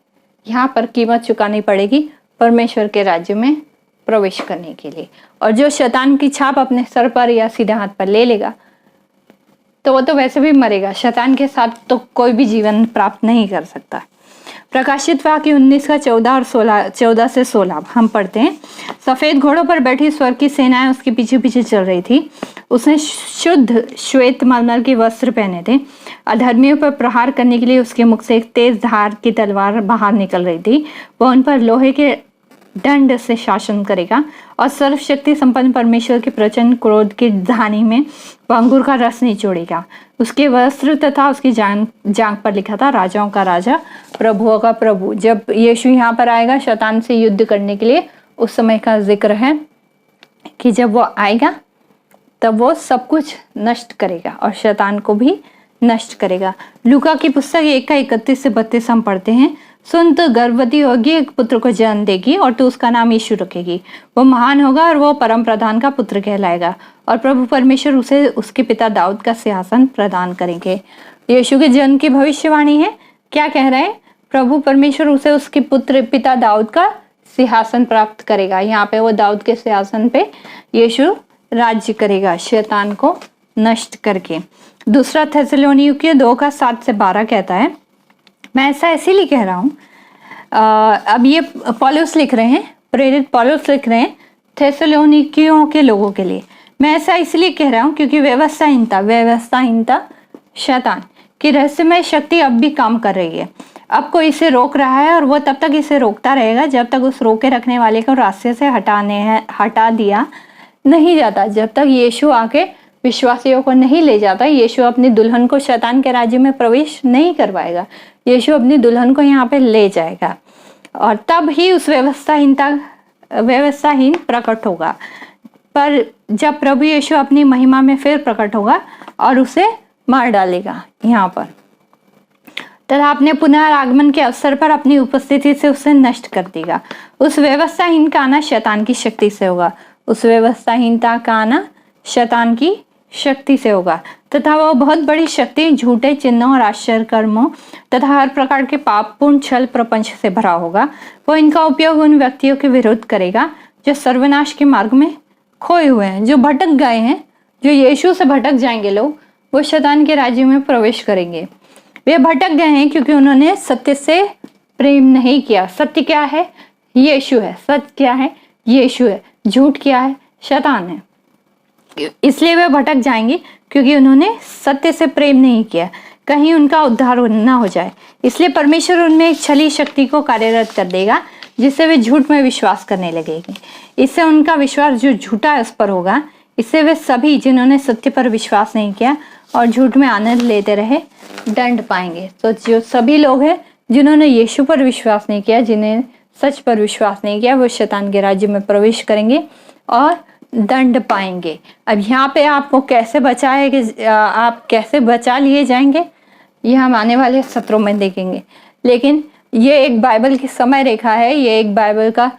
यहाँ पर कीमत चुकानी पड़ेगी परमेश्वर के राज्य में प्रवेश करने के लिए। और जो शैतान की छाप अपने सर पर या सीधे हाथ पर ले लेगा, तो वो तो वैसे भी मरेगा। शैतान के साथ तो कोई भी जीवन प्राप्त नहीं कर सकता। प्रकाशित वाक्य 19 का 14 से 16 हम पढ़ते हैं। सफेद घोड़ों पर बैठी स्वर्ग की सेनाएं उसके पीछे पीछे चल रही थी। उसने शुद्ध श्वेत मलमल के वस्त्र पहने थे। अधर्मियों पर प्रहार करने के लिए उसके मुख से एक तेज धार की तलवार बाहर निकल रही थी। वह उन पर लोहे के दंड से शासन करेगा और सर्वशक्ति संपन्न परमेश्वर के प्रचंड क्रोध की धानी में वह अंगूर का रस निचोड़ेगा। उसके वस्त्र तथा उसकी जांघ पर लिखा था, राजाओं का राजा, प्रभुओं का प्रभु। जब यीशु यहाँ पर आएगा शैतान से युद्ध करने के लिए, उस समय का जिक्र है कि जब वो आएगा तब वो सब कुछ नष्ट करेगा और शैतान को भी नष्ट करेगा। लूका की पुस्तक 1 का 31 से 32 हम पढ़ते हैं। सुन, तो गर्भवती होगी, एक पुत्र को जन्म देगी और तू उसका नाम यीशु रखेगी। वो महान होगा और वो परम प्रधान का पुत्र कहलाएगा और प्रभु परमेश्वर उसे उसके पिता दाऊद का सिंहासन प्रदान करेंगे। यीशु के जन्म की भविष्यवाणी है। क्या कह रहे हैं? प्रभु परमेश्वर उसे उसके पुत्र पिता दाऊद का सिंहासन प्राप्त करेगा। यहाँ पे वो दाऊद के सिंहासन पे यीशु राज्य करेगा, शैतान को नष्ट करके। दूसरा थेसलोनिकियों 2 का 7 से 12 कहता है, मैं ऐसा इसीलिए कह रहा हूँ, अब ये पौलुस लिख रहे हैं, प्रेरित पौलुस लिख रहे हैं थेसलोनिकियों के लोगों के लिए। मैं ऐसा इसलिए कह रहा हूँ क्योंकि व्यवस्थाहीनता शैतान की रहस्यमय शक्ति अब भी काम कर रही है। अब कोई इसे रोक रहा है और वो तब तक इसे रोकता रहेगा जब तक उस रोके रखने वाले को रास्ते से हटा दिया नहीं जाता। जब तक यीशु आके विश्वासियों को नहीं ले जाता, यीशु अपनी दुल्हन को शैतान के राज्य में प्रवेश नहीं करवाएगा। यीशु अपनी दुल्हन को यहाँ पे ले जाएगा और तब ही उस व्यवस्थाहीन प्रकट होगा। पर जब प्रभु यीशु अपनी महिमा में फिर प्रकट होगा और उसे मार डालेगा यहाँ पर, तथा अपने पुनरागमन के अवसर पर अपनी उपस्थिति से उसे नष्ट कर देगा। उस व्यवस्थाहीन का आना शैतान की शक्ति से होगा। उस व्यवस्थाहीनता का आना शैतान की शक्ति से होगा तथा वह बहुत बड़ी शक्ति झूठे चिन्हों और आश्चर्य कर्मों तथा हर प्रकार के पापपूर्ण छल प्रपंच से भरा होगा। वो इनका उपयोग उन व्यक्तियों के विरुद्ध करेगा जो सर्वनाश के मार्ग में खोए हुए हैं, जो भटक गए हैं, जो यीशु से भटक जाएंगे लोग, वो शैतान के राज्य में प्रवेश करेंगे। वे भटक गए हैं क्योंकि उन्होंने सत्य से प्रेम नहीं किया। सत्य क्या है? यीशु है। सत्य क्या है? यीशु है। झूठ क्या है? शैतान है। इसलिए वे भटक जाएंगे क्योंकि उन्होंने सत्य से प्रेम नहीं किया, कहीं उनका उद्धार न हो जाए। इसलिए परमेश्वर उनमें एक छली शक्ति को कार्यरत कर देगा जिससे वे झूठ में विश्वास करने लगेंगे। इससे उनका विश्वास जो झूठा है उस पर होगा। इससे वे सभी जिन्होंने सत्य पर विश्वास नहीं किया और झूठ में आनंद लेते रहे दंड पाएंगे। तो जो सभी लोग हैं जिन्होंने यीशु पर विश्वास नहीं किया, जिन्हें सच पर विश्वास नहीं किया, वो शैतान के राज्य में प्रवेश करेंगे और दंड पाएंगे। अब यहाँ पे आपको कैसे बचाएंगे, आप कैसे बचा लिए जाएंगे, ये हम आने वाले सत्रों में देखेंगे। लेकिन ये एक बाइबल की समय रेखा है, ये एक बाइबल का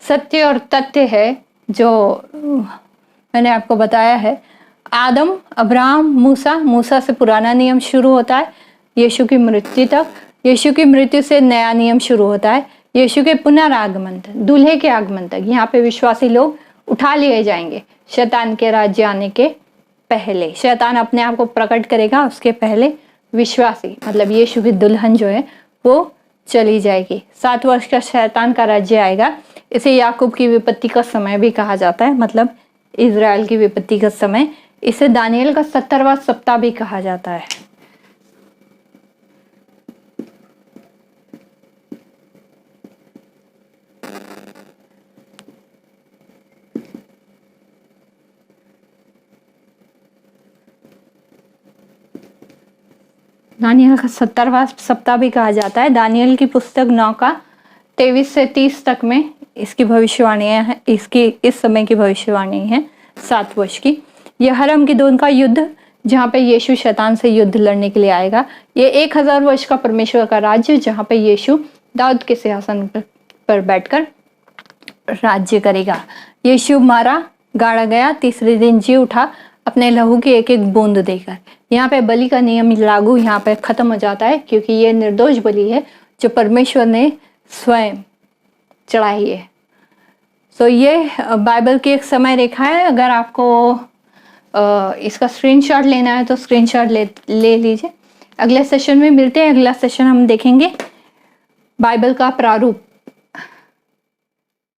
सत्य और तथ्य है जो मैंने आपको बताया है। आदम, अब्राहम, मूसा से पुराना नियम शुरू होता है यीशु की मृत्यु तक। यीशु की मृत्यु से नया नियम शुरू होता है यीशु के पुनरागमन तक, दूल्हे के आगमन तक। यहाँ पे विश्वासी लोग उठा लिए जाएंगे शैतान के राज्य आने के पहले। शैतान अपने आप को प्रकट करेगा, उसके पहले विश्वासी मतलब यीशु की दुल्हन जो है वो चली जाएगी। 7 वर्ष का शैतान का राज्य आएगा। इसे याकूब की विपत्ति का समय भी कहा जाता है, मतलब इज़राइल की विपत्ति का समय। इसे दानियल का 70वां सप्ताह भी कहा जाता है। दानियल का 70वां सप्ताह भी कहा जाता है। दानियल की पुस्तक 9 का 23 से 30 तक में इसकी भविष्यवाणियां हैं, इसकी इस समय की भविष्यवाणी है 7 वर्ष की। यह हरम-गिदोन का युद्ध, जहाँ पे यीशु शैतान से युद्ध लड़ने के लिए आएगा। ये 1000 वर्ष का परमेश्वर का राज्य, जहाँ पे यीशु दाऊद के सिंहासन पर बैठकर राज्य करेगा। यीशु मारा, गाड़ा गया, तीसरे दिन जी उठा अपने लहू की एक एक बूंद देकर। यहाँ पे बलि का नियम लागू यहाँ पे खत्म हो जाता है, क्योंकि ये निर्दोष बलि है जो परमेश्वर ने स्वयं चढ़ाई है। तो ये बाइबल की एक समय रेखा है। अगर आपको इसका स्क्रीनशॉट लेना है तो स्क्रीनशॉट ले लीजिए। अगले सेशन में मिलते हैं। अगला सेशन हम देखेंगे बाइबल का प्रारूप।